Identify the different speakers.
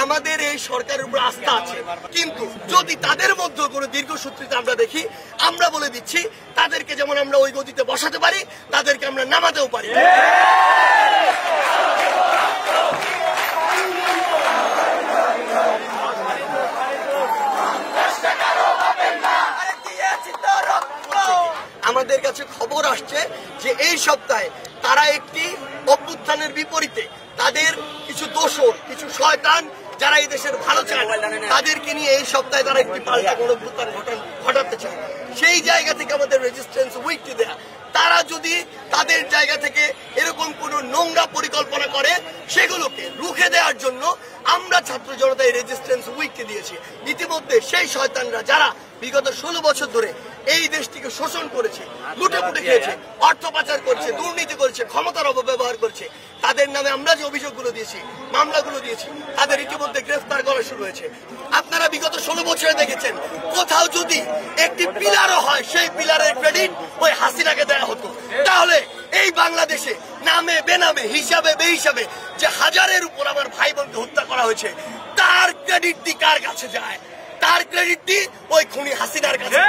Speaker 1: আমাদের এই সরকারের উপর আস্থা আছে, কিন্তু যদি তাদের মধ্যে কোনো দীর্ঘসূত্রিতা আমরা দেখি, আমরা বলে দিচ্ছি তাদেরকে যেমন আমরা ওই গতিতে বসাতে পারি, তাদেরকে আমরা নামাতেও পারি। আমাদের কাছে খবর আসছে যে এই সপ্তাহে তারা একটি অভ্যুত্থানের বিপরীতে তাদের কিছু দোসর, কিছু শয়তান যারা এই দেশের ভালো চায় তাদেরকে নিয়ে এই সপ্তাহে তারা একটি পাল্টা গণঅভ্যুত্থান ঘটাতে চায়। সেই জায়গা থেকে আমাদের রেজিস্ট্যান্স উইকটি দেয়া, তারা যদি তাদের জায়গা থেকে এরকম কোন নোংরা পরিকল্পনা করে সেগুলোকে রুখে দেওয়ার জন্য আমরা ছাত্র জনতা এই রেজিস্ট্যান্স উইককে দিয়েছি। ইতিমধ্যে সেই শয়তানরা যারা বিগত 16 বছর ধরে এই দেশটিকে শোষণ করেছে, লুটেপুটে খেয়েছে, অর্থ পাচার করছে, দুর্নীতি করেছে, ক্ষমতার অপব্যবহার করছে, তাদের নামে আমরা যে অভিযোগগুলো দিয়েছি, মামলাগুলো দিয়েছি, তাদের ইতিমধ্যে গ্রেফতার করা শুরু হয়েছে। আপনারা বিগত 16 বছরে দেখেছেন কোথাও যদি একটি পিলারও হয় সেই পিলারের ক্রেডিট ওই হাসিনাকে দেওয়া হতো, তাহলে এই বাংলাদেশে নামে বেনামে হিসাবে বেহিসাবে যে হাজারের উপর আমার ভাই বোনকে হত্যা করা হয়েছে তার ক্রেডিট কার কাছে যায়? তার ক্রেডিট ওই খুনি হাসিনার কাছে।